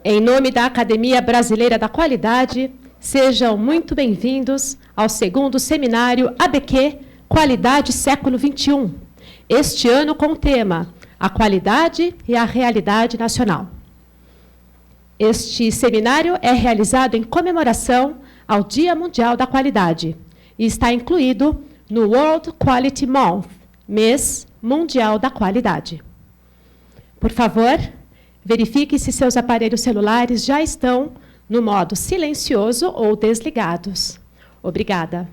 Em nome da Academia Brasileira da Qualidade, sejam muito bem-vindos ao segundo seminário ABQ Qualidade Século XXI, este ano com o tema A Qualidade e a Realidade Nacional. Este seminário é realizado em comemoração ao Dia Mundial da Qualidade e está incluído no World Quality Month, Mês Mundial da Qualidade. Por favor, verifique se seus aparelhos celulares já estão no modo silencioso ou desligados. Obrigada.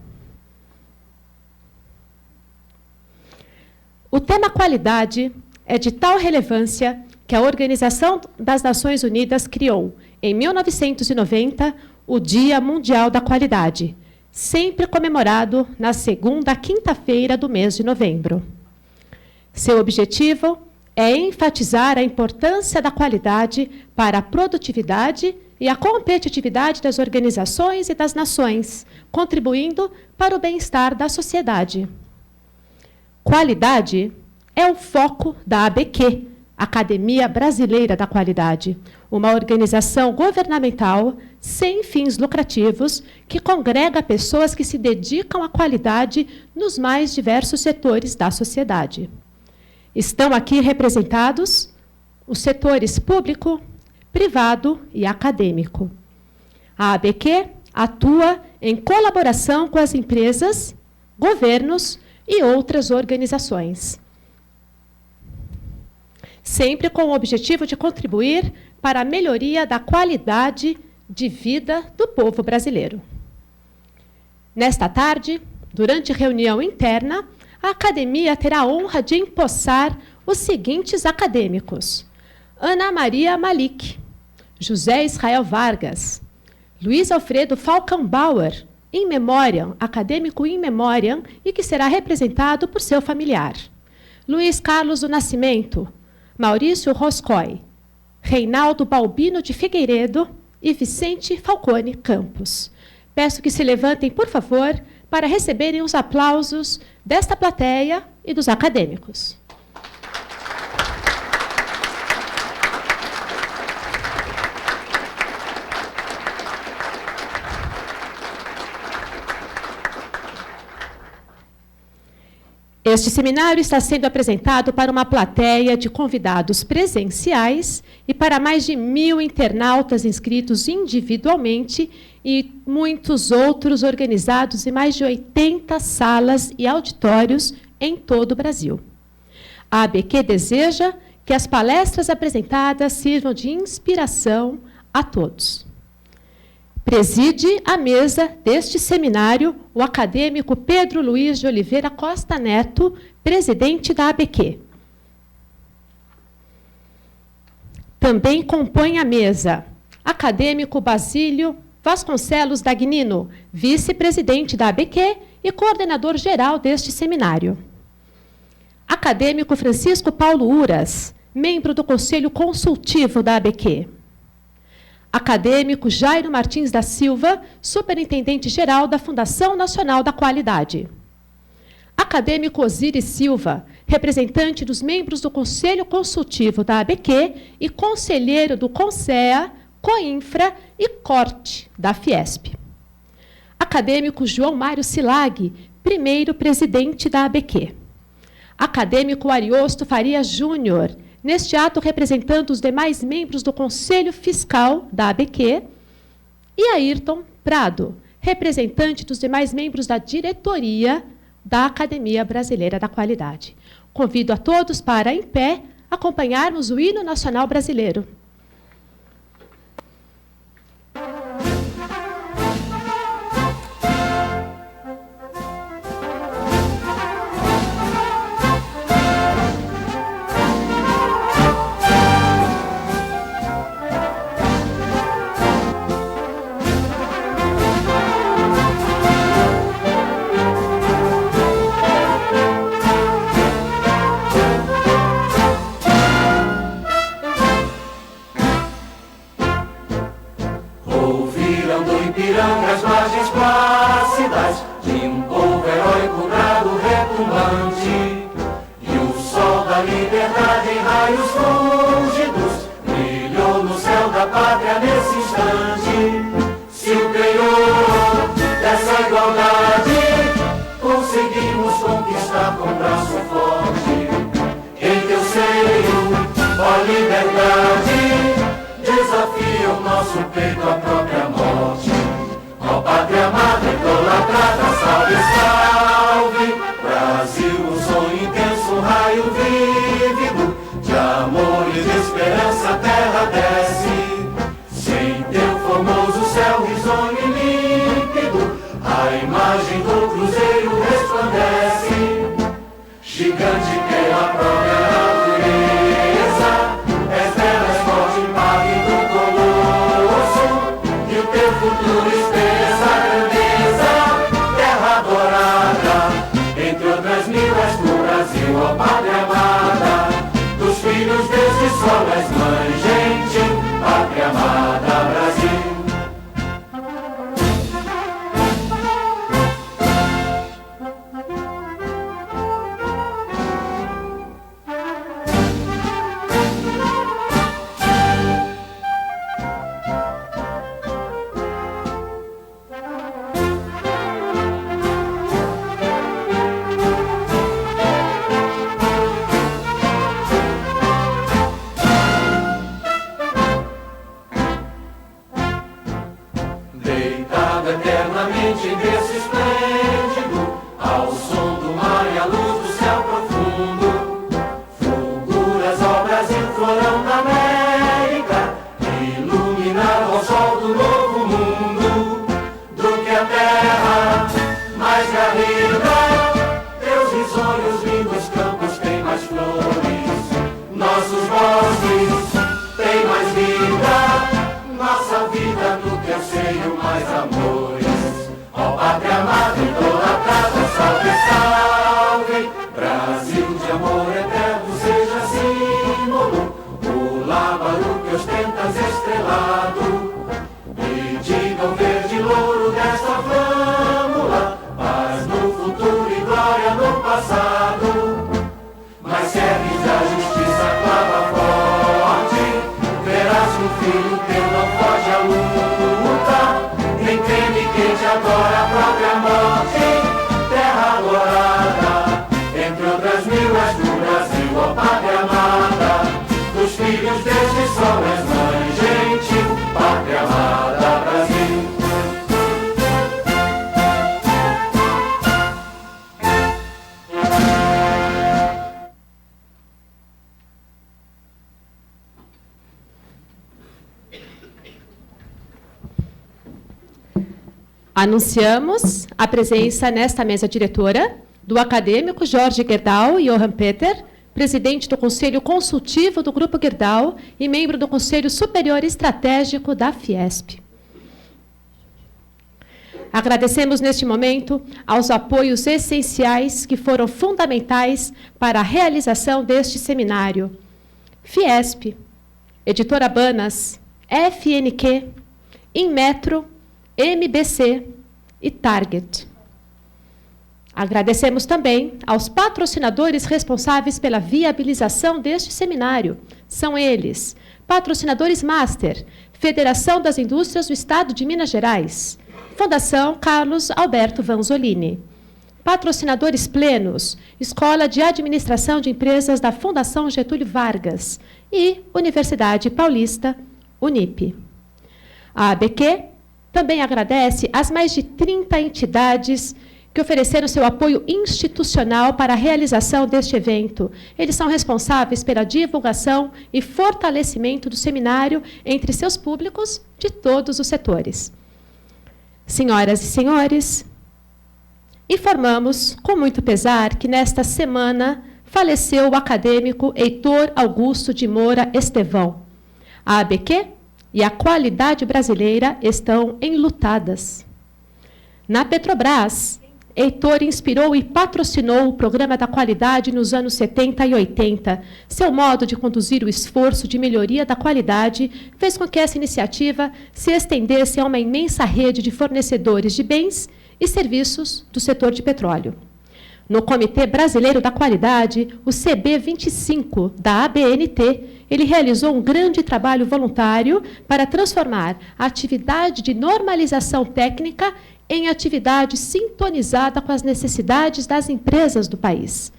O tema qualidade é de tal relevância que a Organização das Nações Unidas criou, em 1990, o Dia Mundial da Qualidade, sempre comemorado na segunda quinta-feira do mês de novembro. Seu objetivo é enfatizar a importância da qualidade para a produtividade e a competitividade das organizações e das nações, contribuindo para o bem-estar da sociedade. Qualidade é o foco da ABQ, Academia Brasileira da Qualidade, uma organização governamental sem fins lucrativos que congrega pessoas que se dedicam à qualidade nos mais diversos setores da sociedade. Estão aqui representados os setores público, privado e acadêmico. A ABQ atua em colaboração com as empresas, governos e outras organizações, sempre com o objetivo de contribuir para a melhoria da qualidade de vida do povo brasileiro. Nesta tarde, durante reunião interna, a academia terá a honra de empossar os seguintes acadêmicos: Ana Maria Malik, José Israel Vargas, Luiz Alfredo Falkenbauer, in memoriam, acadêmico in memoriam, e que será representado por seu familiar, Luiz Carlos do Nascimento, Maurício Roscoe, Reinaldo Balbino de Figueiredo e Vicente Falcone Campos. Peço que se levantem, por favor, para receberem os aplausos desta plateia e dos acadêmicos. Este seminário está sendo apresentado para uma plateia de convidados presenciais e para mais de 1.000 internautas inscritos individualmente e muitos outros organizados em mais de 80 salas e auditórios em todo o Brasil. A ABQ deseja que as palestras apresentadas sirvam de inspiração a todos. Preside a mesa deste seminário o acadêmico Pedro Luiz de Oliveira Costa Neto, presidente da ABQ. Também compõe a mesa acadêmico Basílio Vasconcelos Dagnino, vice-presidente da ABQ e coordenador geral deste seminário. Acadêmico Francisco Paulo Uras, membro do Conselho Consultivo da ABQ. Acadêmico Jairo Martins da Silva, superintendente-geral da Fundação Nacional da Qualidade. Acadêmico Osiris Silva, representante dos membros do Conselho Consultivo da ABQ e conselheiro do CONSEA, COINFRA e CORTE da Fiesp. Acadêmico João Mário Silag, primeiro presidente da ABQ. Acadêmico Ariosto Faria Júnior, neste ato representando os demais membros do Conselho Fiscal da ABQ, e Ayrton Prado, representante dos demais membros da diretoria da Academia Brasileira da Qualidade. Convido a todos para, em pé, acompanharmos o hino nacional brasileiro. Ipiranga, as margens plácidas de um povo heróico brado retumbante, e o sol da liberdade em raios fúlgidos brilhou no céu da pátria nosso peito a própria morte. Ó pátria amada, idolatrada, salve, salve. Brasil, um sonho intenso, um raio vívido, de amor e de esperança a terra desce. Sem teu formoso céu risonho e límpido, a imagem do cruzeiro resplandece. Gigante pela própria natureza, és delas forte impávido colosso, e o teu futuro expressa a grandeza. Terra adorada, entre outras mil és do Brasil, ó pátria amada. Dos filhos deste sol és mãe gentil, pátria amada Brasil. Deitado eternamente em berço esplêndido, ao som do mar e à luz do céu profundo, fulguras ao Brasil, florão da América, iluminado ao sol do novo mundo. Do que a terra mais garrida, teus risonhos lindos campos têm mais flores, nossos bosques têm mais vida. Nossa vida no teu seio mais amores. Ó pátria amada, idolatrada, salve, salve. Brasil de amor eterno seja símbolo, o lábaro que ostentas estrelado. E diga o verde louro desta flâmula, paz no futuro e glória no passado. Mas se ergues da justiça clava forte, verás que o filho teu não foge à luta, nem teme quem te adora a própria morte. Terra adorada, entre outras mil és do Brasil, ó pátria amada. Dos filhos deste sol és mãe gentil, pátria amada Brasil. Anunciamos a presença nesta mesa diretora do acadêmico Jorge Gerdau Johann Peter, presidente do Conselho Consultivo do Grupo Gerdau e membro do Conselho Superior Estratégico da Fiesp. Agradecemos neste momento aos apoios essenciais que foram fundamentais para a realização deste seminário. Fiesp, Editora Banas, FNQ, Inmetro, MBC e Target. Agradecemos também aos patrocinadores responsáveis pela viabilização deste seminário. São eles: patrocinadores Master, Federação das Indústrias do Estado de Minas Gerais, Fundação Carlos Alberto Vanzolini. Patrocinadores plenos, Escola de Administração de Empresas da Fundação Getúlio Vargas e Universidade Paulista, Unip. A ABQ também agradece às mais de 30 entidades que ofereceram seu apoio institucional para a realização deste evento. Eles são responsáveis pela divulgação e fortalecimento do seminário entre seus públicos de todos os setores. Senhoras e senhores, informamos com muito pesar que nesta semana faleceu o acadêmico Heitor Augusto de Moura Estevão. A ABQ e a qualidade brasileira estão enlutadas. Na Petrobras, Heitor inspirou e patrocinou o Programa da Qualidade nos anos 70 e 80. Seu modo de conduzir o esforço de melhoria da qualidade fez com que essa iniciativa se estendesse a uma imensa rede de fornecedores de bens e serviços do setor de petróleo. No Comitê Brasileiro da Qualidade, o CB25 da ABNT, ele realizou um grande trabalho voluntário para transformar a atividade de normalização técnica em atividade sintonizada com as necessidades das empresas do país.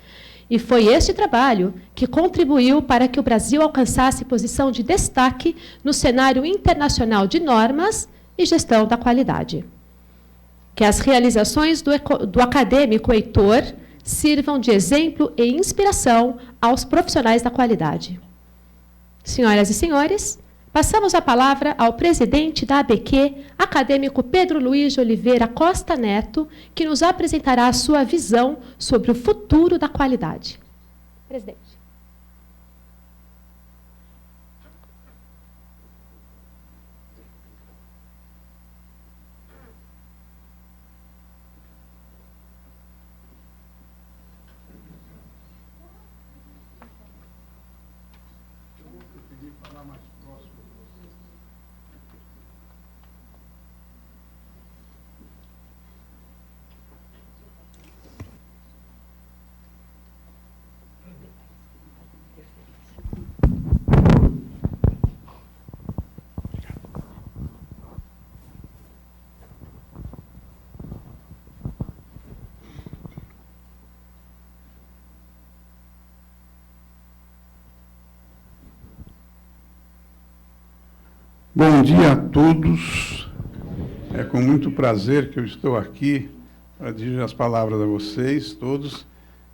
E foi este trabalho que contribuiu para que o Brasil alcançasse posição de destaque no cenário internacional de normas e gestão da qualidade. Que as realizações do acadêmico Heitor sirvam de exemplo e inspiração aos profissionais da qualidade. Senhoras e senhores, passamos a palavra ao presidente da ABQ, acadêmico Pedro Luiz de Oliveira Costa Neto, que nos apresentará a sua visão sobre o futuro da qualidade. Presidente. Bom dia a todos. É com muito prazer que eu estou aqui para dirigir as palavras a vocês todos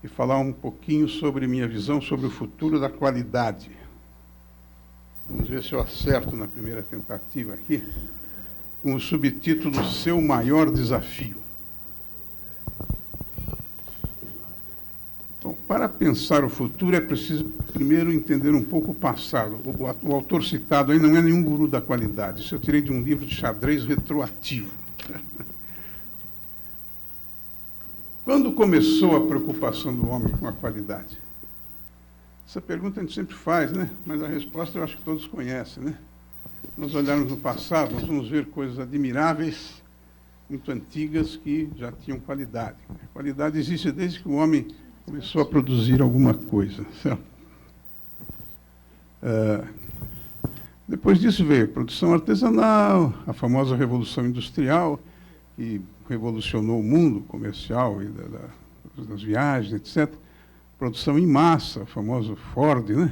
e falar um pouquinho sobre minha visão sobre o futuro da qualidade. Vamos ver se eu acerto na primeira tentativa aqui, com o subtítulo Seu Maior Desafio. Bom, para pensar o futuro é preciso primeiro entender um pouco o passado. O autor citado aí não é nenhum guru da qualidade. Isso eu tirei de um livro de xadrez retroativo. Quando começou a preocupação do homem com a qualidade? Essa pergunta a gente sempre faz, né? Mas a resposta eu acho que todos conhecem, né? Nós olharmos no passado, nós vamos ver coisas admiráveis, muito antigas, que já tinham qualidade. A qualidade existe desde que o homem começou a produzir alguma coisa, certo? Depois disso veio a produção artesanal, a famosa Revolução Industrial, que revolucionou o mundo comercial e das viagens, etc. Produção em massa, o famoso Ford, né?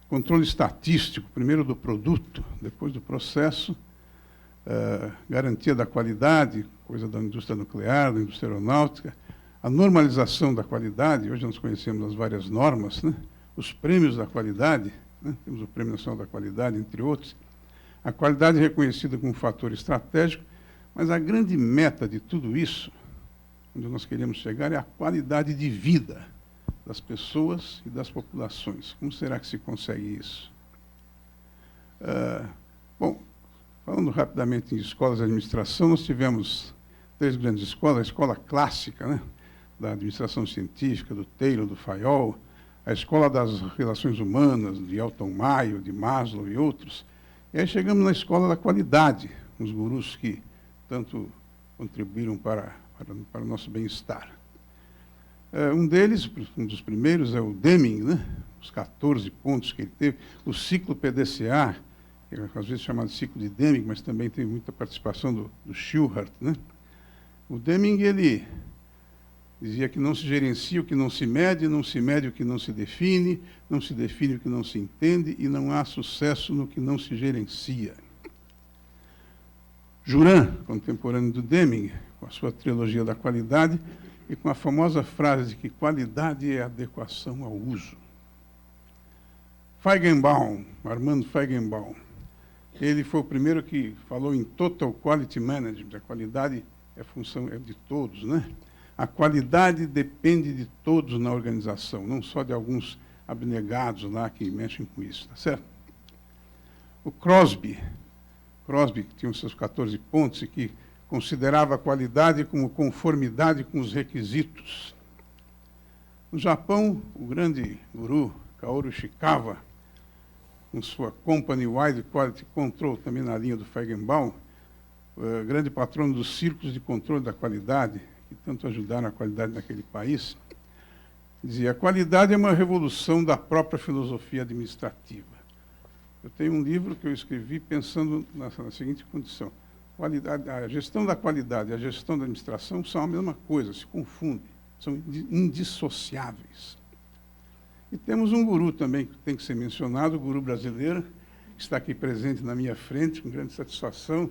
Controle estatístico, primeiro do produto, depois do processo, garantia da qualidade, coisa da indústria nuclear, da indústria aeronáutica, a normalização da qualidade, hoje nós conhecemos as várias normas, né? Os prêmios da qualidade, né? Temos o Prêmio Nacional da Qualidade, entre outros. A qualidade reconhecida como um fator estratégico, mas a grande meta de tudo isso, onde nós queremos chegar, é a qualidade de vida das pessoas e das populações. Como será que se consegue isso? Bom, falando rapidamente em escolas de administração, nós tivemos 3 grandes escolas: a escola clássica, né, da administração científica, do Taylor, do Fayol, a escola das relações humanas, de Elton Mayo, de Maslow e outros. E aí chegamos na escola da qualidade, os gurus que tanto contribuíram para o nosso bem-estar. Um deles, um dos primeiros, é o Deming, né? Os 14 pontos que ele teve, o ciclo PDCA, que é às vezes chamado ciclo de Deming, mas também tem muita participação do Shewhart, né? O Deming, ele dizia que não se gerencia o que não se mede o que não se define o que não se entende, e não há sucesso no que não se gerencia. Juran, contemporâneo do Deming, com a sua trilogia da qualidade, e com a famosa frase de que qualidade é adequação ao uso. Feigenbaum, Armando Feigenbaum, ele foi o primeiro que falou em Total Quality Management. A qualidade é função de todos, né? A qualidade depende de todos na organização, não só de alguns abnegados lá que mexem com isso, tá certo? O Crosby, que tinha os seus 14 pontos e que considerava a qualidade como conformidade com os requisitos. No Japão, o grande guru Kaoru Ishikawa, com sua Company Wide Quality Control, também na linha do Feigenbaum, grande patrono dos círculos de controle da qualidade, que tanto ajudaram a qualidade naquele país, dizia: a qualidade é uma revolução da própria filosofia administrativa. Eu tenho um livro que eu escrevi pensando na seguinte condição: a gestão da qualidade e a gestão da administração são a mesma coisa, se confundem, são indissociáveis. E temos um guru também que tem que ser mencionado, o guru brasileiro, que está aqui presente na minha frente, com grande satisfação,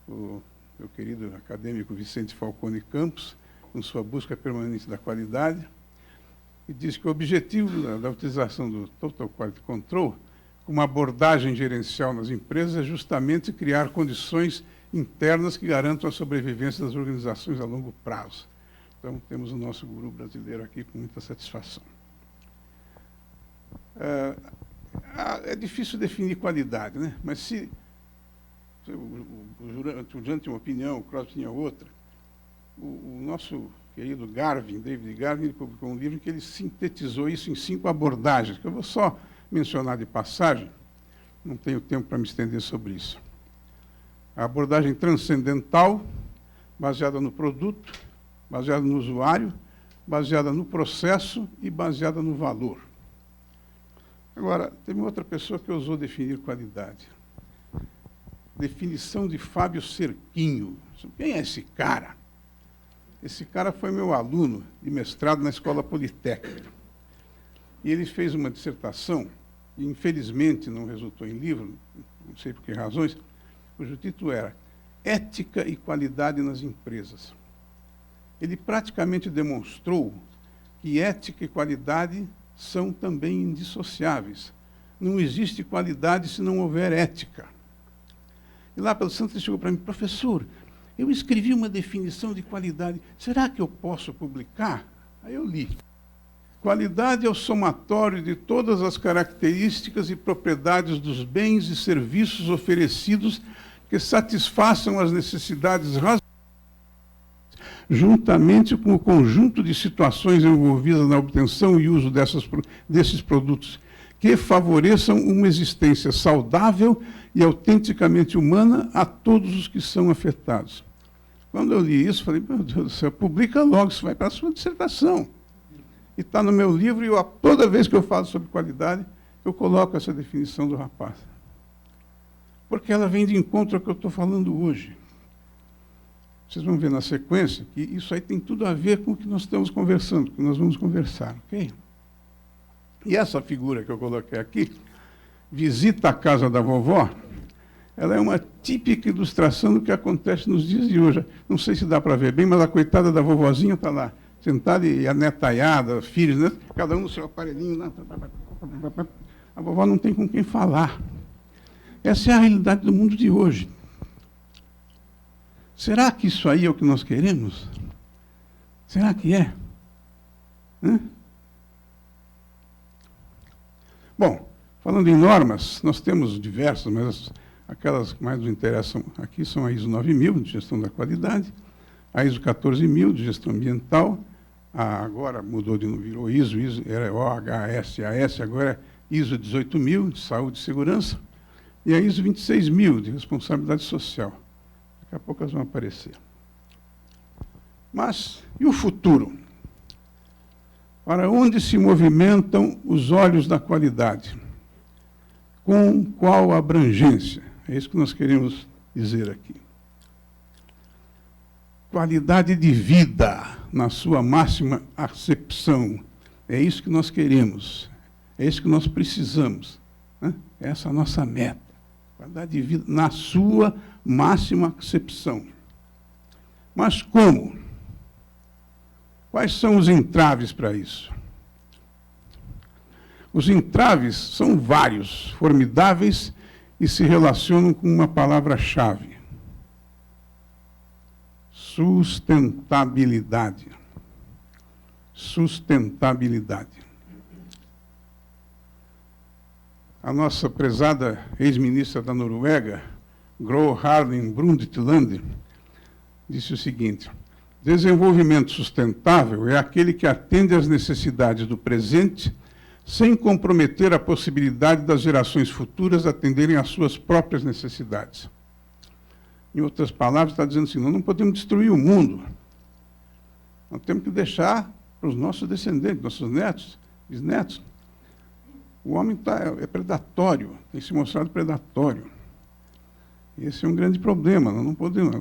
o meu querido acadêmico Vicente Falcone Campos, com sua busca permanente da qualidade, e diz que o objetivo da utilização do Total Quality Control, como abordagem gerencial nas empresas, é justamente criar condições internas que garantam a sobrevivência das organizações a longo prazo. Então, temos o nosso guru brasileiro aqui com muita satisfação. É difícil definir qualidade, né? Mas se o Jurand tinha uma opinião, o Krauss tinha outra, o nosso querido David Garvin, ele publicou um livro em que ele sintetizou isso em 5 abordagens, que eu vou só mencionar de passagem, não tenho tempo para me estender sobre isso. A abordagem transcendental, baseada no produto, baseada no usuário, baseada no processo e baseada no valor. Agora, teve outra pessoa que ousou definir qualidade. Definição de Fábio Cerquinho. Quem é esse cara? Esse cara foi meu aluno de mestrado na Escola Politécnica. E ele fez uma dissertação, e infelizmente não resultou em livro, não sei por que razões, cujo título era Ética e Qualidade nas Empresas. Ele praticamente demonstrou que ética e qualidade são também indissociáveis. Não existe qualidade se não houver ética. E lá pelo Santos ele chegou para mim, professor, eu escrevi uma definição de qualidade, será que eu posso publicar? Aí eu li. Qualidade é o somatório de todas as características e propriedades dos bens e serviços oferecidos que satisfaçam as necessidades razoáveis, juntamente com o conjunto de situações envolvidas na obtenção e uso desses produtos, que favoreçam uma existência saudável e autenticamente humana a todos os que são afetados. Quando eu li isso, falei, meu Deus do céu, publica logo, isso vai para a sua dissertação. E está no meu livro, e toda vez que eu falo sobre qualidade, eu coloco essa definição do rapaz. Porque ela vem de encontro ao que eu estou falando hoje. Vocês vão ver na sequência que isso aí tem tudo a ver com o que nós estamos conversando, que nós vamos conversar, ok? E essa figura que eu coloquei aqui, visita a casa da vovó, ela é uma típica ilustração do que acontece nos dias de hoje. Não sei se dá para ver bem, mas a coitada da vovozinha está lá, sentada e a netaiada, filhos, né? Cada um no seu aparelhinho lá. A vovó não tem com quem falar. Essa é a realidade do mundo de hoje. Será que isso aí é o que nós queremos? Será que é? Bom, falando em normas, nós temos diversas, mas aquelas que mais nos interessam aqui são a ISO 9000, de gestão da qualidade, a ISO 14000, de gestão ambiental, agora mudou de novo, virou ISO era OHSAS, agora é ISO 18000, de saúde e segurança, e a ISO 26000, de responsabilidade social. Daqui a pouco elas vão aparecer. Mas, e o futuro? Para onde se movimentam os olhos da qualidade? Com qual abrangência? É isso que nós queremos dizer aqui. Qualidade de vida, na sua máxima acepção. É isso que nós queremos. É isso que nós precisamos. Essa é a nossa meta. Qualidade de vida na sua máxima acepção. Mas como? Quais são os entraves para isso? Os entraves são vários, formidáveis, e se relacionam com uma palavra-chave. Sustentabilidade. Sustentabilidade. A nossa prezada ex-ministra da Noruega, Gro Harlem Brundtland, disse o seguinte: desenvolvimento sustentável é aquele que atende às necessidades do presente sem comprometer a possibilidade das gerações futuras atenderem às suas próprias necessidades. Em outras palavras, está dizendo assim, nós não podemos destruir o mundo. Nós temos que deixar para os nossos descendentes, nossos netos, bisnetos. O homem é predatório, tem se mostrado predatório. Esse é um grande problema. Nós não podemos.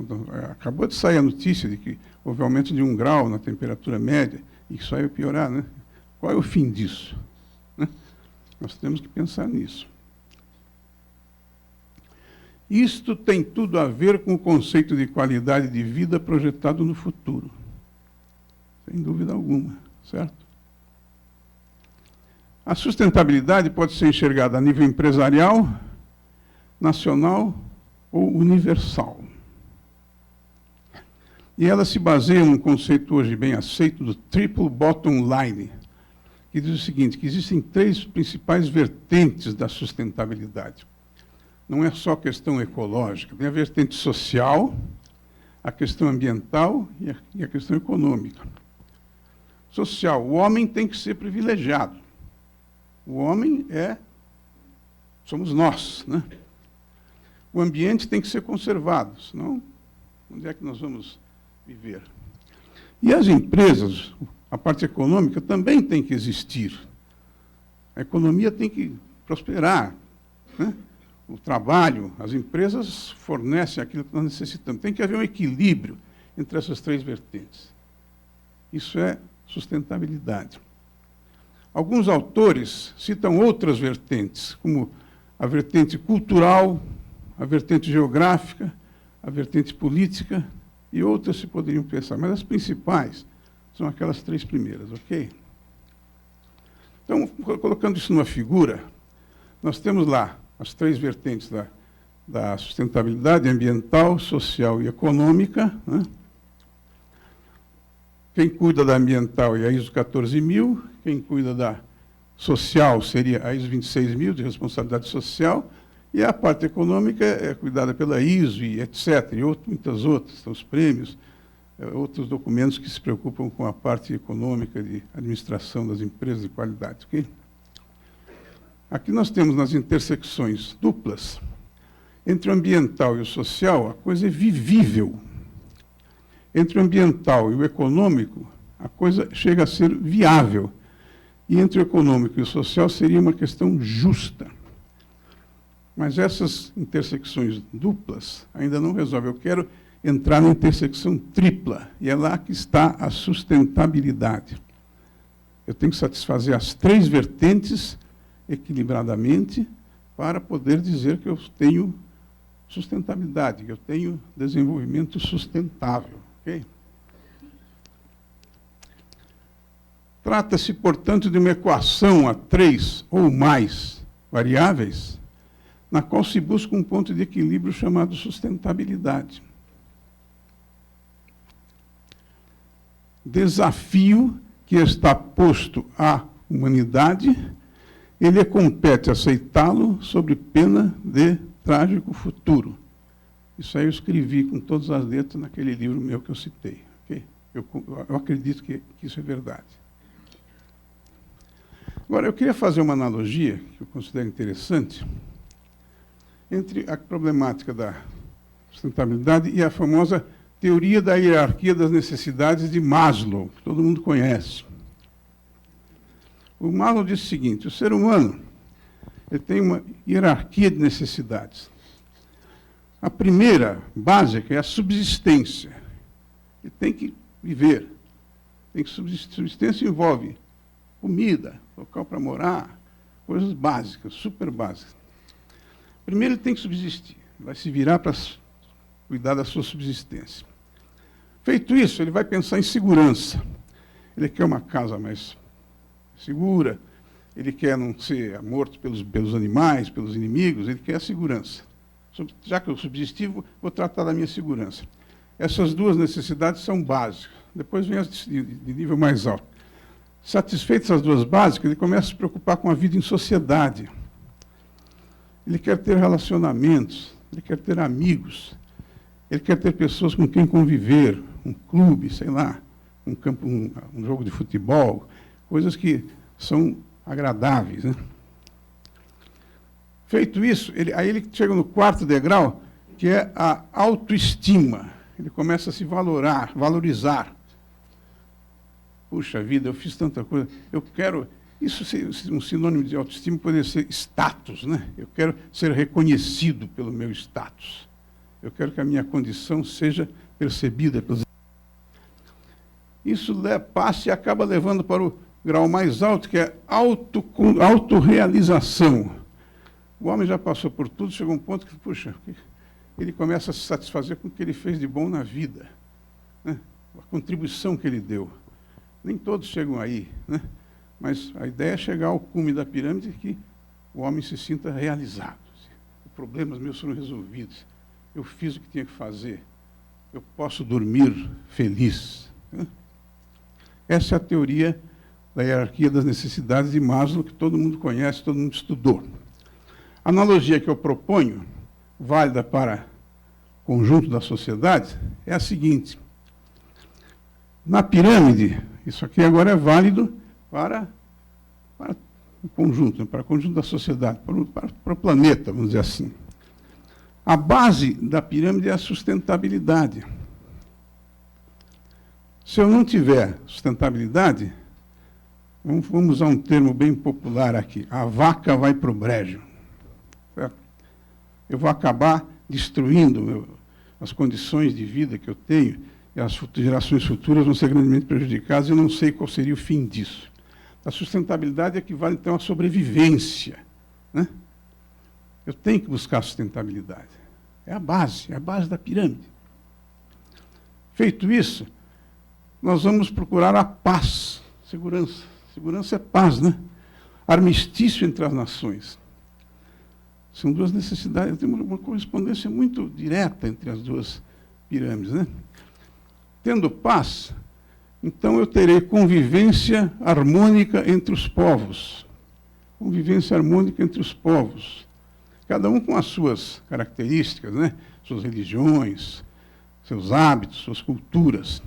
Acabou de sair a notícia de que houve aumento de 1 grau na temperatura média e que isso vai piorar, né? Qual é o fim disso? Né? Nós temos que pensar nisso. Isto tem tudo a ver com o conceito de qualidade de vida projetado no futuro. Sem dúvida alguma, certo? A sustentabilidade pode ser enxergada a nível empresarial, nacional ou universal. E ela se baseia num conceito hoje bem aceito do triple bottom line, que diz o seguinte, que existem 3 principais vertentes da sustentabilidade. Não é só a questão ecológica, tem a vertente social, a questão ambiental e a questão econômica. Social, o homem tem que ser privilegiado. O homem somos nós, né? O ambiente tem que ser conservado, senão onde é que nós vamos viver? E as empresas, a parte econômica também tem que existir. A economia tem que prosperar, né? O trabalho, as empresas fornecem aquilo que nós necessitamos. Tem que haver um equilíbrio entre essas 3 vertentes. Isso é sustentabilidade. Alguns autores citam outras vertentes, como a vertente cultural, a vertente geográfica, a vertente política e outras se poderiam pensar. Mas as principais são aquelas 3 primeiras, ok? Então, colocando isso numa figura, nós temos lá as 3 vertentes da sustentabilidade ambiental, social e econômica, né? Quem cuida da ambiental é a ISO 14000, quem cuida da social seria a ISO 26000, de responsabilidade social, e a parte econômica é cuidada pela ISO e etc., e muitas outras, são os prêmios, outros documentos que se preocupam com a parte econômica de administração das empresas de qualidade. Okay? Aqui nós temos nas intersecções duplas, entre o ambiental e o social, a coisa é vivível. Entre o ambiental e o econômico, a coisa chega a ser viável. E entre o econômico e o social seria uma questão justa. Mas essas intersecções duplas ainda não resolvem. Eu quero entrar na intersecção tripla, e é lá que está a sustentabilidade. Eu tenho que satisfazer as 3 vertentes equilibradamente para poder dizer que eu tenho sustentabilidade, que eu tenho desenvolvimento sustentável. Okay? Trata-se, portanto, de uma equação a 3 ou mais variáveis, na qual se busca um ponto de equilíbrio chamado sustentabilidade. Desafio que está posto à humanidade, ele compete aceitá-lo sob pena de trágico futuro. Isso aí eu escrevi com todas as letras naquele livro meu que eu citei. Okay? Eu acredito que isso é verdade. Agora, eu queria fazer uma analogia, que eu considero interessante, entre a problemática da sustentabilidade e a famosa teoria da hierarquia das necessidades de Maslow, que todo mundo conhece. O Maslow diz o seguinte, o ser humano ele tem uma hierarquia de necessidades. A primeira, básica, é a subsistência. Ele tem que viver. Subsistência envolve comida, local para morar, coisas básicas, super básicas. Primeiro ele tem que subsistir, vai se virar para cuidar da sua subsistência. Feito isso, ele vai pensar em segurança. Ele quer uma casa mais segura, ele quer não ser morto pelos animais, pelos inimigos, ele quer a segurança. Já que eu subsistir, vou tratar da minha segurança. Essas 2 necessidades são básicas. Depois vem as de nível mais alto. Satisfeitas as 2 básicas, ele começa a se preocupar com a vida em sociedade. Ele quer ter relacionamentos, ele quer ter amigos, ele quer ter pessoas com quem conviver, um clube, sei lá, um campo, um jogo de futebol, coisas que são agradáveis, né? Feito isso, aí ele chega no 4º degrau, que é a autoestima. Ele começa a se valorizar. Puxa vida, eu fiz tanta coisa, eu quero... Isso, um sinônimo de autoestima poderia ser status, né? Eu quero ser reconhecido pelo meu status. Eu quero que a minha condição seja percebida pelos... Isso passa e acaba levando para o grau mais alto, que é autorrealização. O homem já passou por tudo, chegou a um ponto que, puxa, ele começa a se satisfazer com o que ele fez de bom na vida, né? A contribuição que ele deu. Nem todos chegam aí, né? Mas a ideia é chegar ao cume da pirâmide, que o homem se sinta realizado. Os problemas meus foram resolvidos. Eu fiz o que tinha que fazer. Eu posso dormir feliz, né? Essa é a teoria da hierarquia das necessidades de Maslow, que todo mundo conhece, todo mundo estudou. A analogia que eu proponho, válida para o conjunto da sociedade, é a seguinte. Na pirâmide, isso aqui agora é válido para o conjunto, né, para o conjunto da sociedade, para o planeta, vamos dizer assim. A base da pirâmide é a sustentabilidade. Se eu não tiver sustentabilidade, vamos usar um termo bem popular aqui, a vaca vai para o brejo. Certo? Eu vou acabar destruindo as condições de vida que eu tenho, e as gerações futuras vão ser grandemente prejudicadas, e eu não sei qual seria o fim disso. A sustentabilidade equivale, então, à sobrevivência, né? Eu tenho que buscar a sustentabilidade. É a base da pirâmide. Feito isso, nós vamos procurar a paz, segurança. Segurança é paz, né? Armistício entre as nações. São duas necessidades, tem uma correspondência muito direta entre as duas pirâmides, né? Tendo paz, então eu terei convivência harmônica entre os povos. Convivência harmônica entre os povos. Cada um com as suas características, né? Suas religiões, seus hábitos, suas culturas.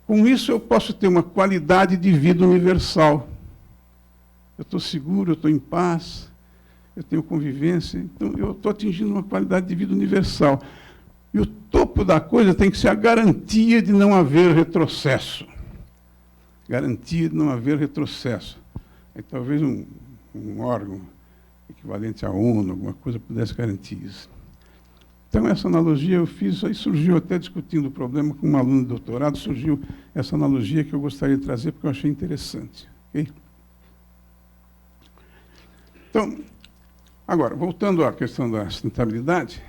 Com isso eu posso ter uma qualidade de vida universal. Eu estou seguro, eu estou em paz, eu tenho convivência, então eu estou atingindo uma qualidade de vida universal. E o topo da coisa tem que ser a garantia de não haver retrocesso. Garantia de não haver retrocesso. Aí, talvez um órgão equivalente à ONU, alguma coisa, pudesse garantir isso. Então, essa analogia eu fiz, aí surgiu, até discutindo o problema com um aluno de doutorado, surgiu essa analogia que eu gostaria de trazer, porque eu achei interessante. Okay? Então, agora, voltando à questão da sustentabilidade,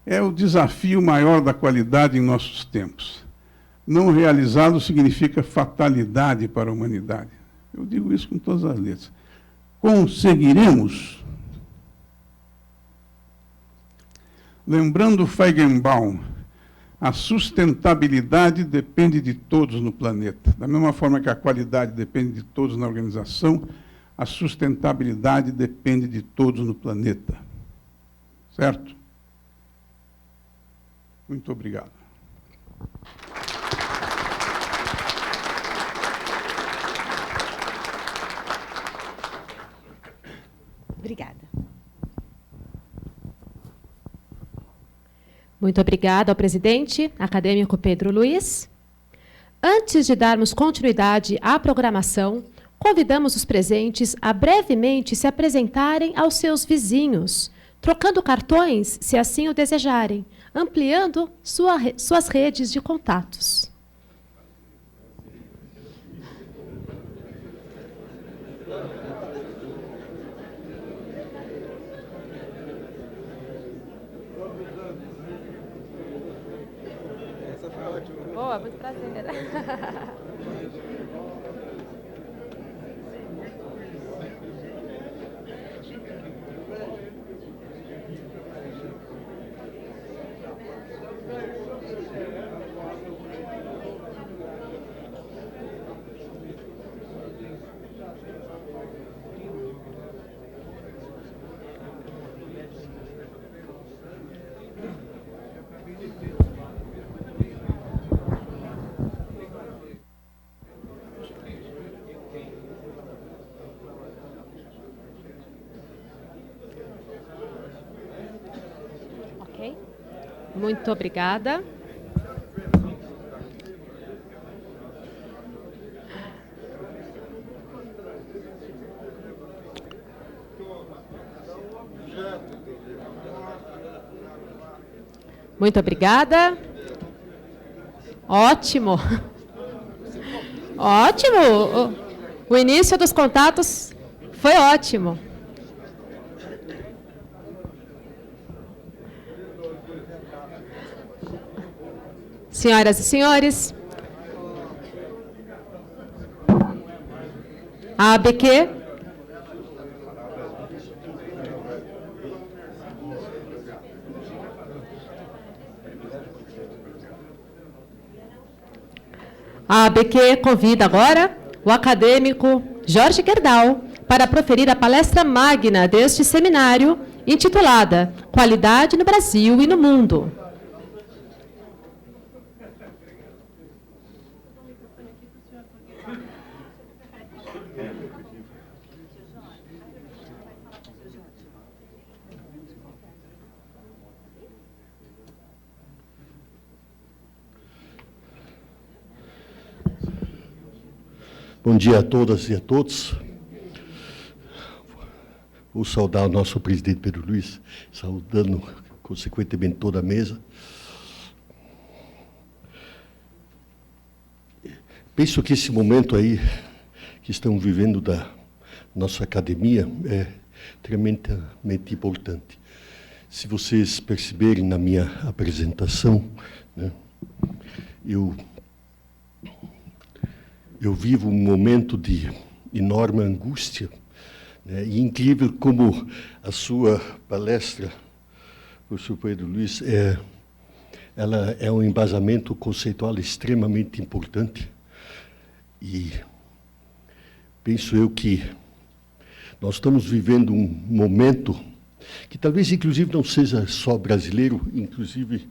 é o desafio maior da qualidade em nossos tempos. Não realizá-lo significa fatalidade para a humanidade. Eu digo isso com todas as letras. Conseguiremos? Lembrando Feigenbaum, a sustentabilidade depende de todos no planeta. Da mesma forma que a qualidade depende de todos na organização, a sustentabilidade depende de todos no planeta. Certo? Muito obrigado. Obrigada. Muito obrigada ao presidente acadêmico Pedro Luiz. Antes de darmos continuidade à programação, convidamos os presentes a brevemente se apresentarem aos seus vizinhos, trocando cartões, se assim o desejarem, ampliando suas redes de contatos. Boa, muito prazer. Ok. Muito obrigada. Muito obrigada. Ótimo. Ótimo. O início dos contatos foi ótimo. Senhoras e senhores, a ABQ convida agora o acadêmico Jorge Gerdau para proferir a palestra magna deste seminário, intitulada Qualidade no Brasil e no Mundo. Bom dia a todas e a todos. Vou saudar o nosso presidente Pedro Luiz, saudando consequentemente toda a mesa. Penso que esse momento aí que estamos vivendo da nossa academia é tremendamente importante. Se vocês perceberem na minha apresentação, né, eu vivo um momento de enorme angústia, né, e incrível como a sua palestra, professor Pedro Luiz, ela é um embasamento conceitual extremamente importante. E penso eu que nós estamos vivendo um momento que talvez, inclusive, não seja só brasileiro, inclusive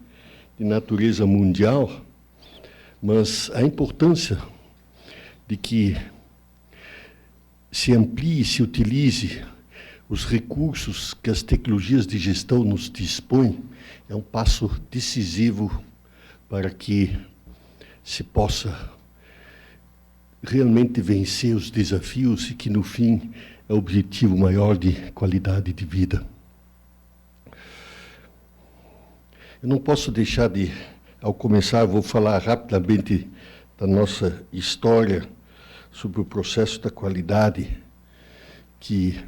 de natureza mundial, mas a importância de que se amplie, se utilize os recursos que as tecnologias de gestão nos dispõem, é um passo decisivo para que se possa realmente vencer os desafios e que, no fim, é o objetivo maior de qualidade de vida. Eu não posso deixar de, ao começar, vou falar rapidamente da nossa história sobre o processo da qualidade que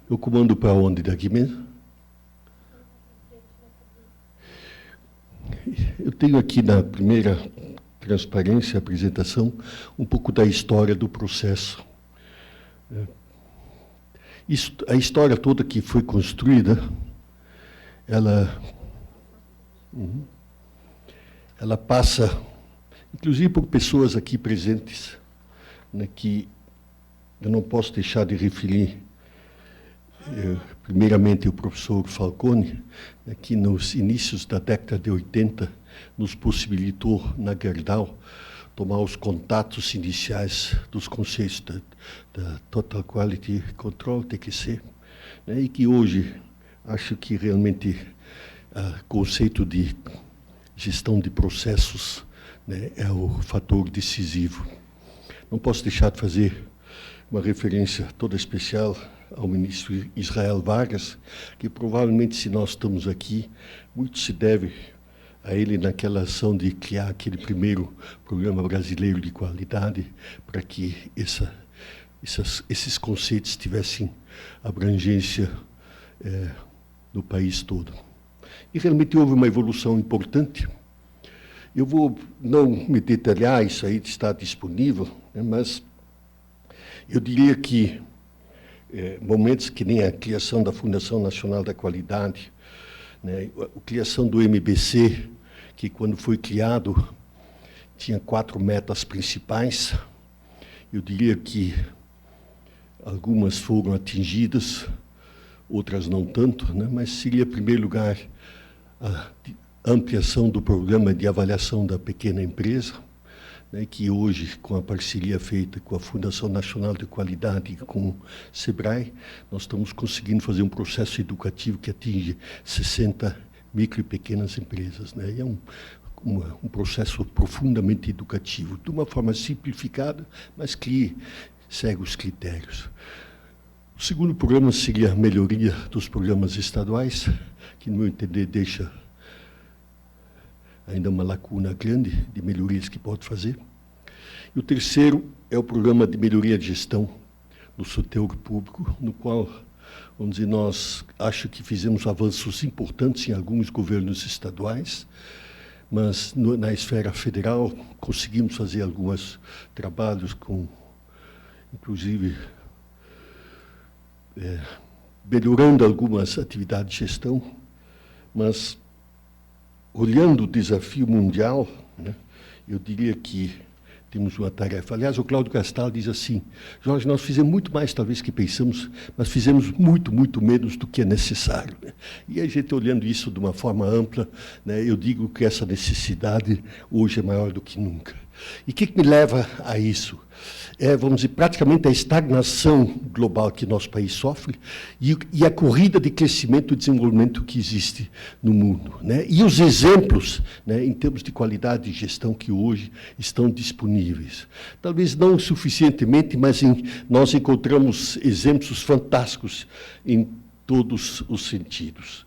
eu comando para onde daqui mesmo? Eu tenho aqui na primeira transparência, apresentação, um pouco da história do processo. A história toda que foi construída, ela passa, inclusive por pessoas aqui presentes, né, que eu não posso deixar de referir, primeiramente o professor Falcone, né, que nos inícios da década de 80 nos possibilitou, na Gerdau, tomar os contatos iniciais dos conceitos da Total Quality Control, TQC, né, e que hoje acho que realmente o conceito de gestão de processos, né, é o fator decisivo. Não posso deixar de fazer uma referência toda especial ao ministro Israel Vargas, que provavelmente, se nós estamos aqui, muito se deve a ele naquela ação de criar aquele primeiro programa brasileiro de qualidade, para que esses conceitos tivessem abrangência no país todo. E realmente houve uma evolução importante. Eu vou não me detalhar, isso aí está disponível, né, mas eu diria que momentos que nem a criação da Fundação Nacional da Qualidade, né, a criação do MBC, que quando foi criado tinha 4 metas principais. Eu diria que algumas foram atingidas, outras não tanto, né, mas seria, em primeiro lugar, a ampliação do programa de avaliação da pequena empresa, né, que hoje, com a parceria feita com a Fundação Nacional de Qualidade e com o SEBRAE, nós estamos conseguindo fazer um processo educativo que atinge 60 micro e pequenas empresas, né, e é um um processo profundamente educativo, de uma forma simplificada, mas que segue os critérios. O segundo programa seria a melhoria dos programas estaduais, que, no meu entender, deixa ainda uma lacuna grande de melhorias que pode fazer. E o terceiro é o programa de melhoria de gestão no setor público, no qual, vamos dizer, nós acho que fizemos avanços importantes em alguns governos estaduais, mas na esfera federal conseguimos fazer alguns trabalhos com, inclusive, melhorando algumas atividades de gestão, mas, olhando o desafio mundial, né, eu diria que temos uma tarefa. Aliás, o Cláudio Gastal diz assim: Jorge, nós fizemos muito mais, talvez, que pensamos, mas fizemos muito, muito menos do que é necessário. Né? E a gente, olhando isso de uma forma ampla, né, eu digo que essa necessidade hoje é maior do que nunca. E o que me leva a isso? Vamos dizer, praticamente a estagnação global que nosso país sofre e a corrida de crescimento e desenvolvimento que existe no mundo. Né? E os exemplos, né, em termos de qualidade de gestão que hoje estão disponíveis. Talvez não suficientemente, mas nós encontramos exemplos fantásticos em todos os sentidos.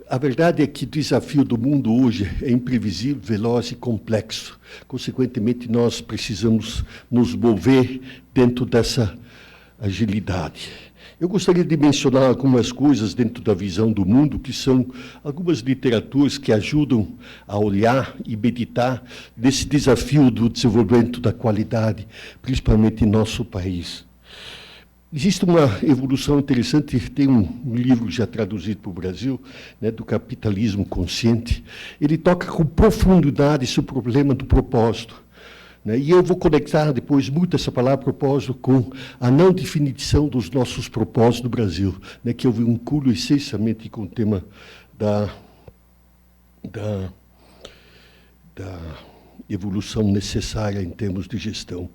A verdade é que o desafio do mundo hoje é imprevisível, veloz e complexo. Consequentemente, nós precisamos nos mover dentro dessa agilidade. Eu gostaria de mencionar algumas coisas dentro da visão do mundo, que são algumas literaturas que ajudam a olhar e meditar nesse desafio do desenvolvimento da qualidade, principalmente em nosso país. Existe uma evolução interessante, tem um livro já traduzido para o Brasil, né, do capitalismo consciente. Ele toca com profundidade sobre o problema do propósito. Né, e eu vou conectar depois muito essa palavra propósito com a não definição dos nossos propósitos no Brasil, né, que eu vinculo essencialmente com o tema da evolução necessária em termos de gestão.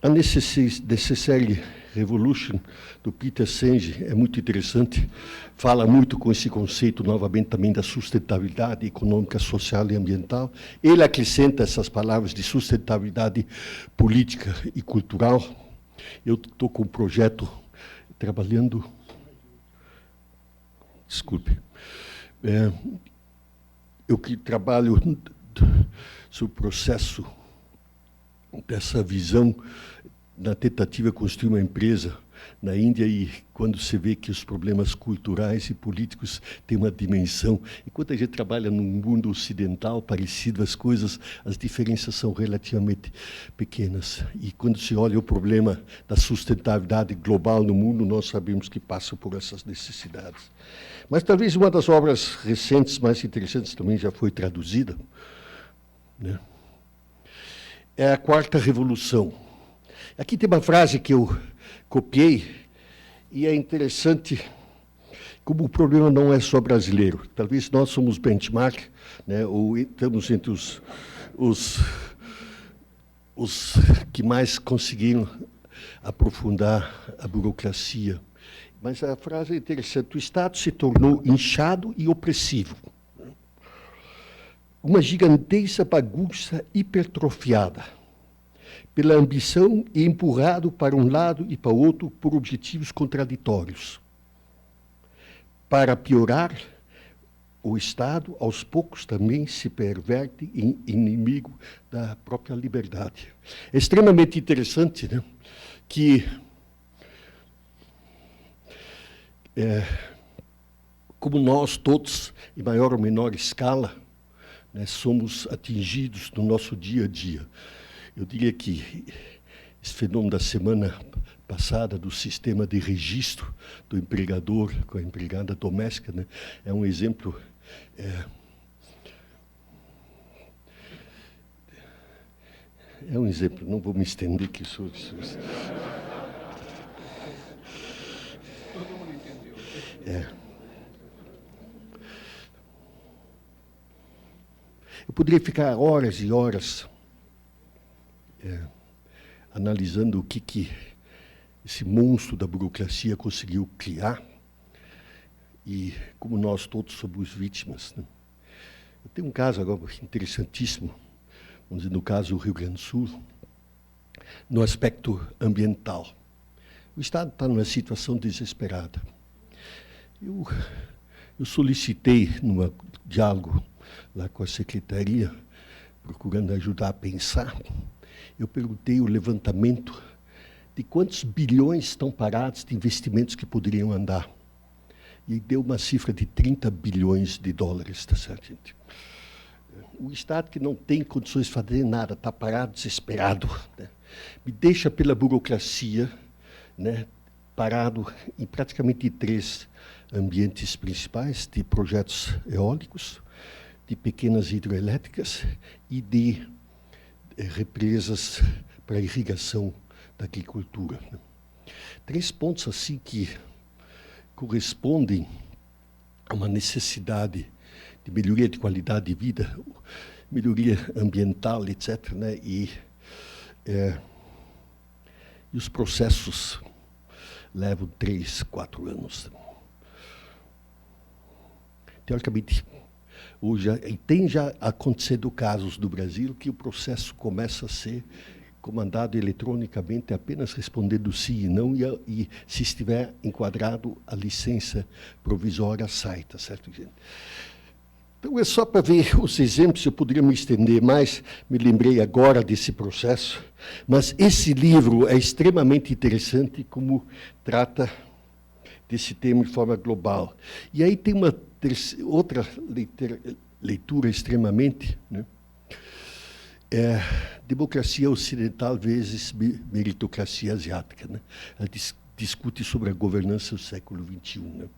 A Necessary Revolution, do Peter Senge, é muito interessante, fala muito com esse conceito, novamente, também da sustentabilidade econômica, social e ambiental. Ele acrescenta essas palavras de sustentabilidade política e cultural. Eu estou com um projeto trabalhando... Desculpe. Eu que trabalho sobre o processo dessa visão na tentativa de construir uma empresa na Índia, e quando você vê que os problemas culturais e políticos têm uma dimensão, enquanto a gente trabalha num mundo ocidental parecido, as diferenças são relativamente pequenas. E quando se olha o problema da sustentabilidade global no mundo, nós sabemos que passa por essas necessidades. Mas talvez uma das obras recentes mais interessantes também já foi traduzida, né? É a Quarta Revolução. Aqui tem uma frase que eu copiei, e é interessante como o problema não é só brasileiro. Talvez nós somos benchmark, né, ou estamos entre os que mais conseguiram aprofundar a burocracia. Mas a frase é interessante: o Estado se tornou inchado e opressivo. Uma gigantesca bagunça hipertrofiada pela ambição e empurrado para um lado e para o outro por objetivos contraditórios. Para piorar, o Estado, aos poucos, também se perverte em inimigo da própria liberdade. É extremamente interessante, né, que como nós todos, em maior ou menor escala, né, somos atingidos no nosso dia a dia. Eu diria que esse fenômeno da semana passada, do sistema de registro do empregador com a empregada doméstica, né, é um exemplo... É um exemplo, não vou me estender que isso... Todo mundo entendeu. Eu poderia ficar horas e horas analisando o que esse monstro da burocracia conseguiu criar, e como nós todos somos vítimas, né? Eu tenho um caso agora interessantíssimo, vamos dizer, no caso do Rio Grande do Sul, no aspecto ambiental. O Estado está numa situação desesperada. Eu solicitei, num diálogo lá com a Secretaria, procurando ajudar a pensar, eu perguntei o levantamento de quantos bilhões estão parados de investimentos que poderiam andar. E deu uma cifra de 30 bilhões de dólares, tá certo, gente? O Estado que não tem condições de fazer nada, está parado, desesperado, né? Me deixa pela burocracia, né, parado em praticamente 3 ambientes principais, de projetos eólicos, de pequenas hidrelétricas e de represas para irrigação da agricultura, né? 3 pontos assim que correspondem a uma necessidade de melhoria de qualidade de vida, melhoria ambiental, etc., né? E os processos levam 3, 4 anos. Teoricamente, hoje tem já acontecido casos do Brasil que o processo começa a ser comandado eletronicamente, apenas respondendo sim e não, e se estiver enquadrado, a licença provisória sai, tá certo, gente? Então, é só para ver os exemplos, eu poderia me estender mais, me lembrei agora desse processo, mas esse livro é extremamente interessante como trata desse tema de forma global. E aí tem uma outra leitura extremamente, né? Democracia ocidental vezes meritocracia asiática, né? Ela discute sobre a governança do século XXI, né?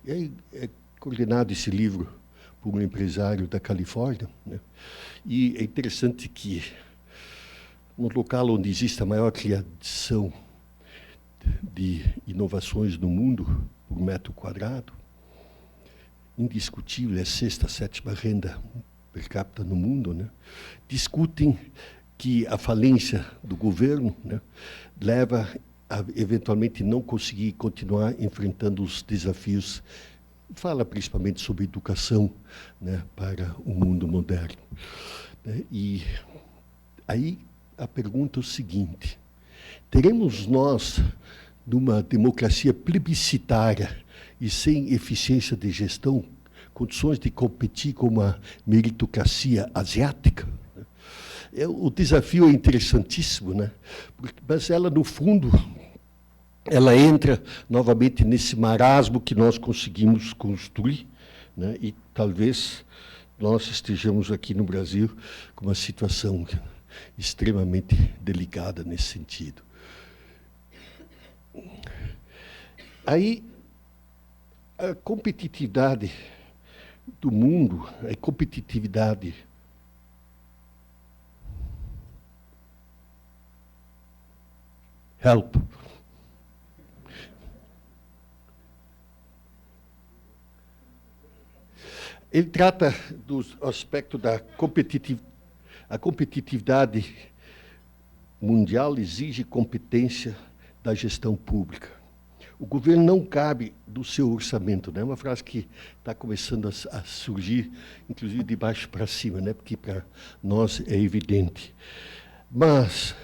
E aí é coordenado esse livro por um empresário da Califórnia, né? E é interessante que no local onde existe a maior criação de inovações no mundo por metro quadrado, indiscutível, é a 6ª, 7ª renda per capita no mundo, né? Discutem que a falência do governo, né, leva a eventualmente não conseguir continuar enfrentando os desafios. Fala principalmente sobre educação, né, para o mundo moderno, né? E aí a pergunta é o seguinte: teremos nós, numa democracia plebiscitária e sem eficiência de gestão, condições de competir com uma meritocracia asiática? O desafio é interessantíssimo, né? Mas ela, no fundo, ela entra novamente nesse marasmo que nós conseguimos construir, né? E talvez nós estejamos aqui no Brasil com uma situação extremamente delicada nesse sentido. Aí, a competitividade do mundo, a competitividade help. Ele trata do aspecto da competitividade mundial exige competência da gestão pública. O governo não cabe do seu orçamento, né? É uma frase que está começando a surgir, inclusive de baixo para cima, né? Porque para nós é evidente. Mas,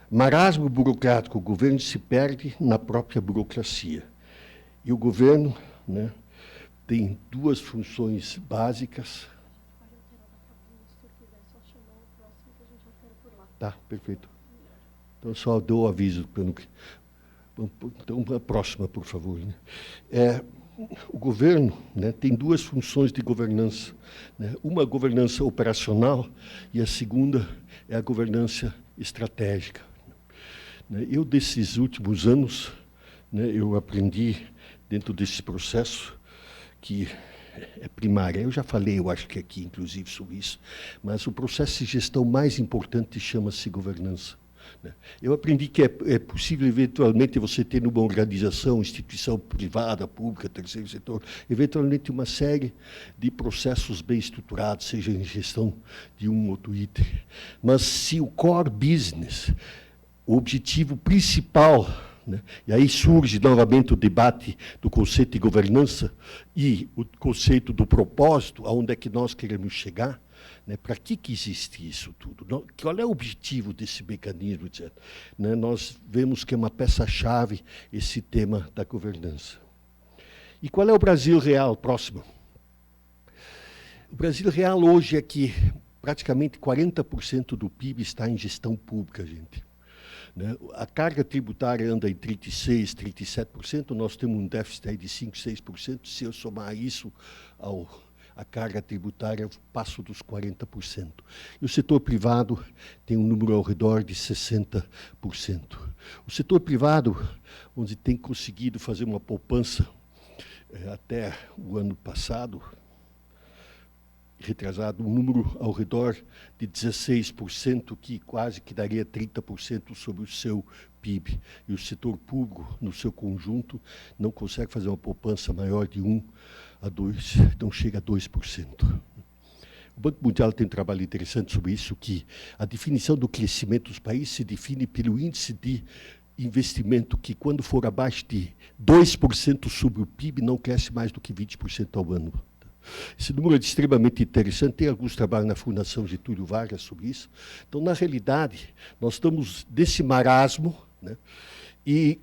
marasmo burocrático, o governo se perde na própria burocracia. E o governo, né, tem 2 funções básicas. Tá, perfeito. Então, só dou o aviso. Então, a próxima, por favor, né? O governo, né, tem 2 funções de governança, né? Uma governança operacional e a segunda é a governança estratégica, né? Eu, desses últimos anos, né, eu aprendi, dentro desse processo, que é primária. Eu já falei, eu acho que aqui, inclusive, sobre isso, mas o processo de gestão mais importante chama-se governança, né? Eu aprendi que é possível, eventualmente, você ter numa organização, instituição privada, pública, terceiro setor, eventualmente uma série de processos bem estruturados, seja em gestão de um ou outro item. Mas se o core business, o objetivo principal né? E aí surge novamente o debate do conceito de governança e o conceito do propósito, aonde é que nós queremos chegar, né? Para que existe isso tudo? Qual é o objetivo desse mecanismo, etc. Né? Nós vemos que é uma peça-chave esse tema da governança. E qual é o Brasil real? Próximo. O Brasil real hoje é que praticamente 40% do PIB está em gestão pública, gente. Né? A carga tributária anda em 36%, 37%, nós temos um déficit aí de 5%, 6%. Se eu somar isso à carga tributária, eu passo dos 40%. E o setor privado tem um número ao redor de 60%. O setor privado, onde tem conseguido fazer uma poupança até o ano passado, retrasado, um número ao redor de 16%, que quase que daria 30% sobre o seu PIB. E o setor público, no seu conjunto, não consegue fazer uma poupança maior de 1 a 2, então chega a 2%. O Banco Mundial tem um trabalho interessante sobre isso, que a definição do crescimento dos países se define pelo índice de investimento, que quando for abaixo de 2% sobre o PIB, não cresce mais do que 20% ao ano. Esse número é extremamente interessante, tem alguns trabalhos na Fundação Getúlio Vargas sobre isso. Então, na realidade, nós estamos desse marasmo, né, e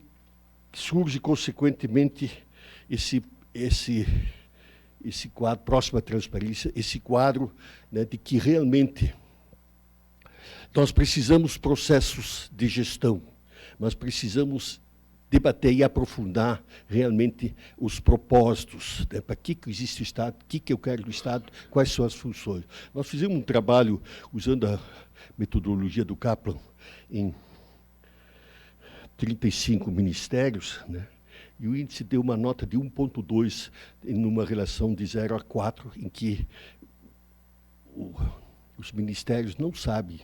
surge, consequentemente, esse quadro, próximo à transparência, esse quadro, né, de que realmente nós precisamos processos de gestão, nós precisamos debater e aprofundar realmente os propósitos, né? Para que existe o Estado, o que eu quero do Estado, quais são as funções. Nós fizemos um trabalho usando a metodologia do Kaplan em 35 ministérios, né? E o índice deu uma nota de 1,2 numa relação de 0 a 4, em que os ministérios não sabem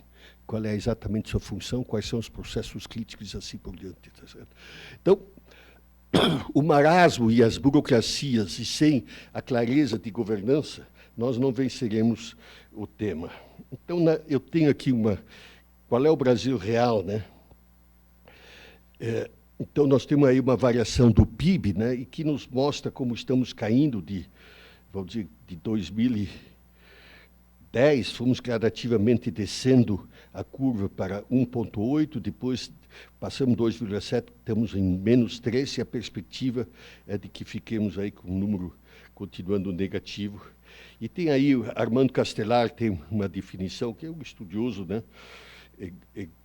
qual é exatamente sua função, quais são os processos críticos e assim por diante. Tá certo? Então, o marasmo e as burocracias, e sem a clareza de governança, nós não venceremos o tema. Então, eu tenho aqui qual é o Brasil real, né? Então, nós temos aí uma variação do PIB, né, e que nos mostra como estamos caindo vamos dizer, de 2010, fomos gradativamente descendo a curva para 1,8, depois passamos 2,7, estamos em menos 3, e a perspectiva é de que fiquemos aí com um número continuando negativo. E tem aí, Armando Castelar tem uma definição, que é um estudioso, né,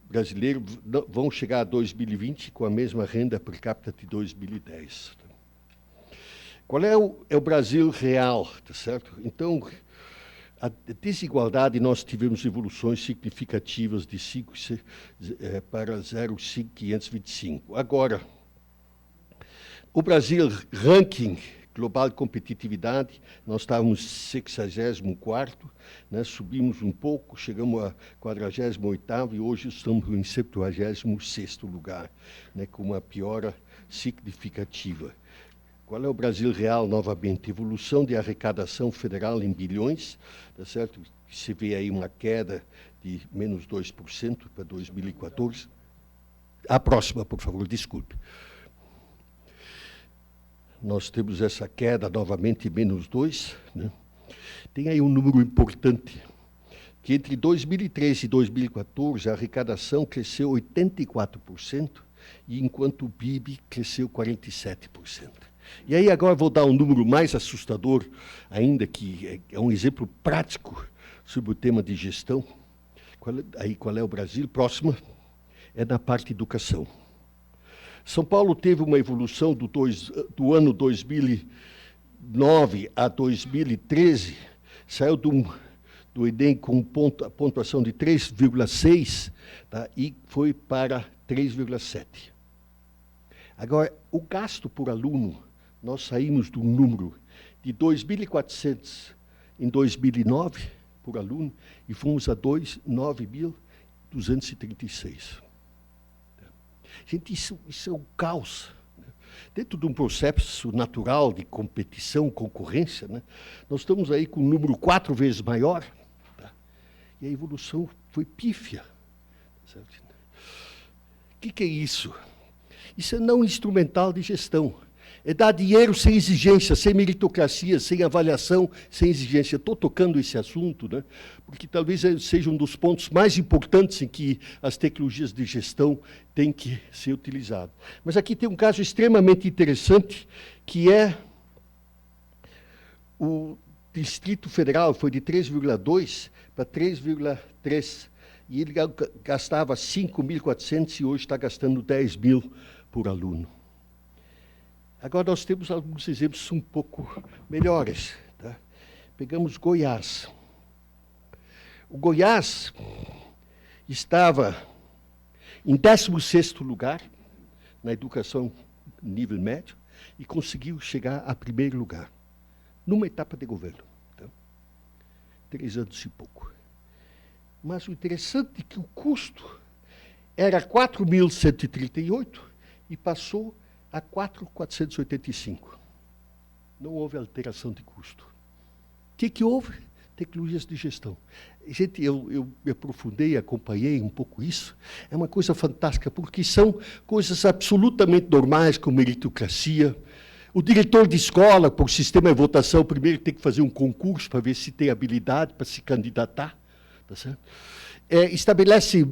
brasileiro, vão chegar a 2020 com a mesma renda per capita de 2010. Qual é o Brasil real, tá certo? Então, a desigualdade, nós tivemos evoluções significativas de 5 para 0,525. Agora, o Brasil, ranking global de competitividade, nós estávamos 64º, né, subimos um pouco, chegamos a 48º e hoje estamos em 76º lugar, né, com uma piora significativa. Qual é o Brasil real, novamente? Evolução de arrecadação federal em bilhões, tá certo? Se vê aí uma queda de menos 2% para 2014. A próxima, por favor, desculpe. Nós temos essa queda novamente, menos 2. Né? Tem aí um número importante, que entre 2013 e 2014, a arrecadação cresceu 84%, e enquanto o PIB cresceu 47%. E aí agora vou dar um número mais assustador, ainda que é um exemplo prático sobre o tema de gestão. Qual é o Brasil? Próxima é na parte de educação. São Paulo teve uma evolução do ano 2009 a 2013, saiu do Enem com a pontuação de 3,6, tá, e foi para 3,7. Agora, o gasto por aluno, nós saímos de um número de 2.400 em 2009 por aluno e fomos a 9.236. Gente, isso é um caos. Né? Dentro de um processo natural de competição, concorrência, né, nós estamos aí com um número 4 vezes maior, tá? E a evolução foi pífia. Certo? O que é isso? Isso é não instrumental de gestão. É dar dinheiro sem exigência, sem meritocracia, sem avaliação, sem exigência. Estou tocando esse assunto, né, porque talvez seja um dos pontos mais importantes em que as tecnologias de gestão têm que ser utilizadas. Mas aqui tem um caso extremamente interessante, que é o Distrito Federal, foi de 3,2 para 3,3, e ele gastava 5.400 e hoje está gastando 10 mil por aluno. Agora nós temos alguns exemplos um pouco melhores. Tá? Pegamos Goiás. O Goiás estava em 16º lugar na educação nível médio e conseguiu chegar a 1º lugar, numa etapa de governo. Tá? 3 anos e pouco. Mas o interessante é que o custo era 4.138 e passou a 4.485. Não houve alteração de custo. O que houve? Tecnologias de gestão. Gente, eu me aprofundei, acompanhei um pouco isso. É uma coisa fantástica, porque são coisas absolutamente normais, como meritocracia. O diretor de escola, por sistema de votação, primeiro tem que fazer um concurso para ver se tem habilidade para se candidatar. Tá certo? Estabelece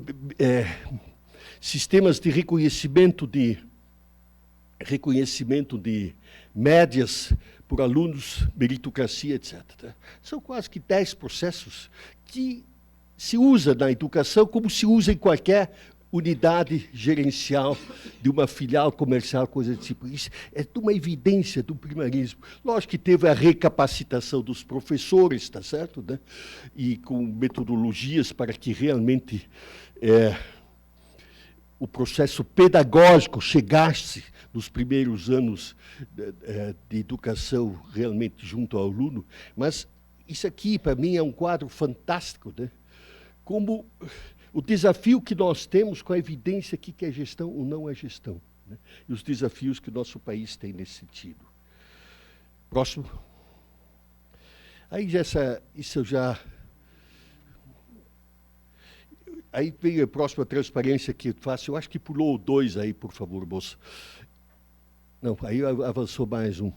sistemas de reconhecimento de médias por alunos, meritocracia, etc. São quase que 10 processos que se usa na educação como se usa em qualquer unidade gerencial de uma filial comercial, coisa do tipo. Isso é de uma evidência do primarismo. Lógico que teve a recapacitação dos professores, tá certo? Né? E com metodologias para que realmente o processo pedagógico chegasse nos primeiros anos de educação realmente junto ao aluno. Mas isso aqui, para mim, é um quadro fantástico, né? Como o desafio que nós temos com a evidência aqui que é gestão ou não é gestão, né? E os desafios que o nosso país tem nesse sentido. Próximo. Aí isso eu já... Aí vem a próxima transparência que eu faço. Eu acho que pulou 2 aí, por favor, moça. Não, aí avançou mais um.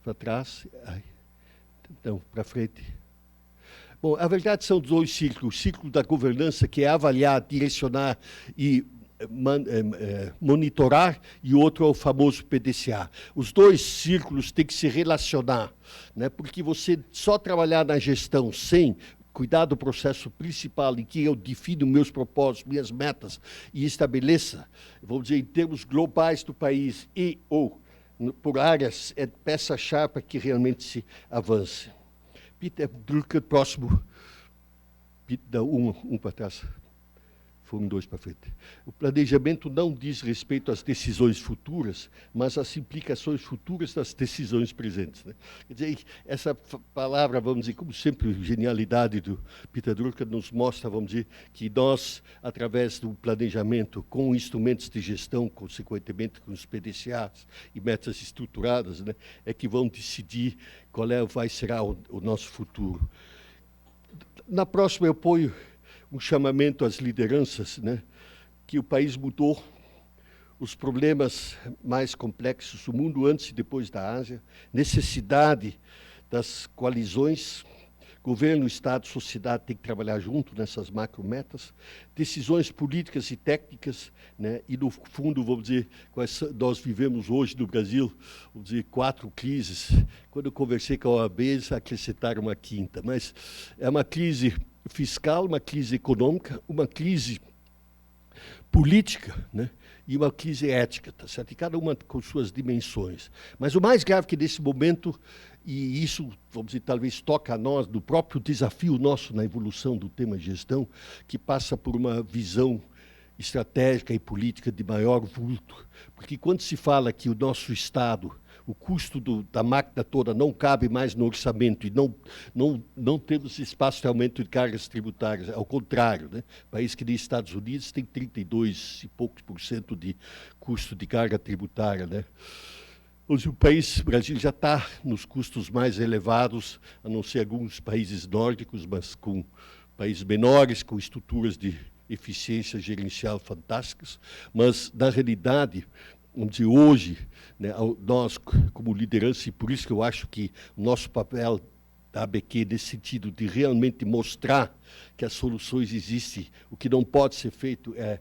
Para trás. Aí. Então, para frente. Bom, a verdade são 2 ciclos. O ciclo da governança, que é avaliar, direcionar e monitorar, e outro é o famoso PDCA. Os 2 círculos têm que se relacionar, né? Porque você só trabalhar na gestão sem cuidar do processo principal em que eu defino meus propósitos, minhas metas e estabeleça, vamos dizer, em termos globais do país ou por áreas, é peça-chave para que realmente se avance. Peter Drucker, próximo. Peter, um para trás. Foram 2 para frente. O planejamento não diz respeito às decisões futuras, mas às implicações futuras das decisões presentes, né? Quer dizer, essa palavra, vamos dizer, como sempre, genialidade do Peter Drucker nos mostra, vamos dizer, que nós, através do planejamento, com instrumentos de gestão, consequentemente com os PDCAs e metas estruturadas, né, é que vão decidir qual será o nosso futuro. Na próxima, eu ponho um chamamento às lideranças, né, que o país mudou, os problemas mais complexos do mundo antes e depois da Ásia, necessidade das coalizões, governo, Estado, sociedade tem que trabalhar junto nessas macrometas, decisões políticas e técnicas, né, e no fundo, vamos dizer, nós vivemos hoje no Brasil, vamos dizer, 4 crises. Quando eu conversei com a OAB, eles acrescentaram uma 5ª, mas é uma crise fiscal, uma crise econômica, uma crise política, né, e uma crise ética, tá certo? E cada uma com suas dimensões. Mas o mais grave que nesse momento, e isso, vamos dizer, talvez toca a nós, do próprio desafio nosso na evolução do tema gestão, que passa por uma visão estratégica e política de maior vulto. Porque quando se fala que o nosso Estado, o custo da máquina toda não cabe mais no orçamento e não temos espaço de aumento de cargas tributárias, ao contrário, né? País que nem Estados Unidos tem 32 e poucos % de custo de carga tributária, né? Hoje o Brasil já está nos custos mais elevados, a não ser alguns países nórdicos, mas com países menores, com estruturas de eficiência gerencial fantásticas, mas, na realidade, vamos dizer, hoje, né, nós, como liderança, e por isso que eu acho que o nosso papel da ABQ, nesse sentido de realmente mostrar que as soluções existem, o que não pode ser feito é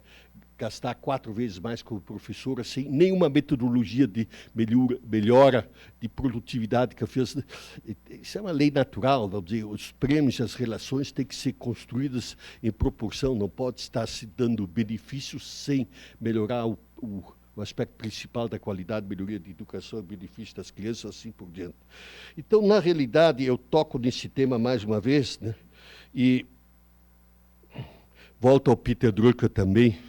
gastar 4 vezes mais como professora, sem nenhuma metodologia de melhora de produtividade que fez. Isso é uma lei natural, vamos dizer, os prêmios e as relações têm que ser construídas em proporção, não pode estar se dando benefícios sem melhorar o aspecto principal da qualidade, melhoria de educação, benefício das crianças, assim por diante. Então, na realidade, eu toco nesse tema mais uma vez, né, e volto ao Peter Drucker também,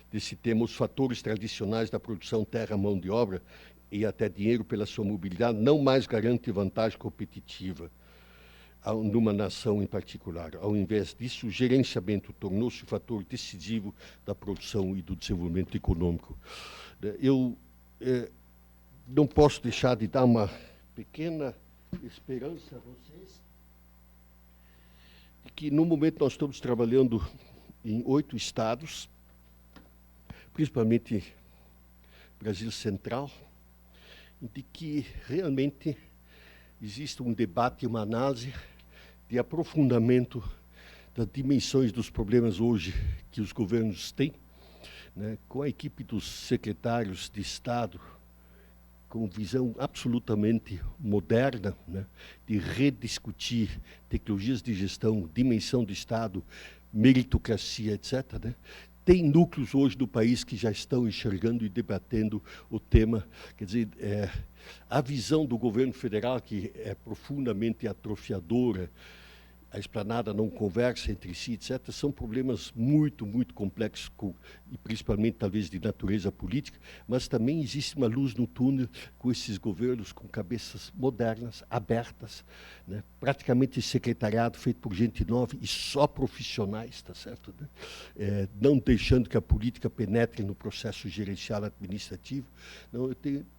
desse tema, os fatores tradicionais da produção terra, mão de obra e até dinheiro pela sua mobilidade não mais garante vantagem competitiva numa nação em particular. Ao invés disso, o gerenciamento tornou-se o fator decisivo da produção e do desenvolvimento econômico. Eu não posso deixar de dar uma pequena esperança a vocês de que, no momento, nós estamos trabalhando em 8 estados, principalmente Brasil Central, de que realmente existe um debate, uma análise de aprofundamento das dimensões dos problemas hoje que os governos têm, né, com a equipe dos secretários de Estado, com visão absolutamente moderna, né, de rediscutir tecnologias de gestão, dimensão do Estado, meritocracia, etc., né? Tem núcleos hoje do país que já estão enxergando e debatendo o tema. Quer dizer, a visão do governo federal, que é profundamente atrofiadora, a esplanada não conversa entre si, etc., são problemas muito, muito complexos, e principalmente, talvez, de natureza política, mas também existe uma luz no túnel com esses governos com cabeças modernas, abertas, né? Praticamente secretariado feito por gente nova e só profissionais, tá certo? Né? Não deixando que a política penetre no processo gerencial administrativo. Não,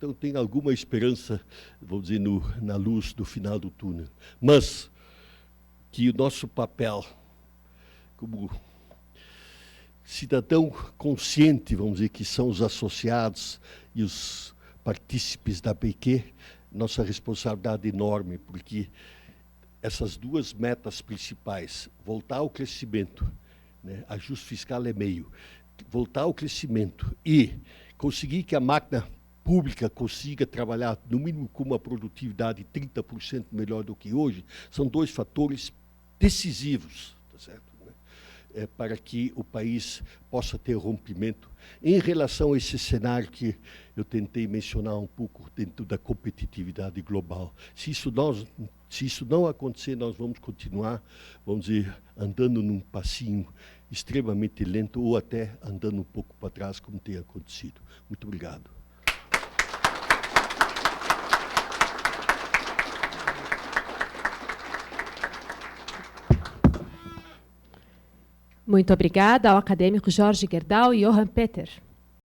eu tenho alguma esperança, vamos dizer, na luz do final do túnel. Mas que o nosso papel como cidadão consciente, vamos dizer, que são os associados e os partícipes da ABQ, nossa responsabilidade é enorme, porque essas 2 metas principais, voltar ao crescimento, né, ajuste fiscal é meio, voltar ao crescimento e conseguir que a máquina pública consiga trabalhar, no mínimo, com uma produtividade 30% melhor do que hoje, são 2 fatores decisivos, tá certo? Para que o país possa ter rompimento. Em relação a esse cenário que eu tentei mencionar um pouco dentro da competitividade global, se isso não acontecer, nós vamos continuar, vamos dizer, andando num passinho extremamente lento ou até andando um pouco para trás, como tem acontecido. Muito obrigado. Muito obrigada ao acadêmico Jorge Gerdau e Johann Peter.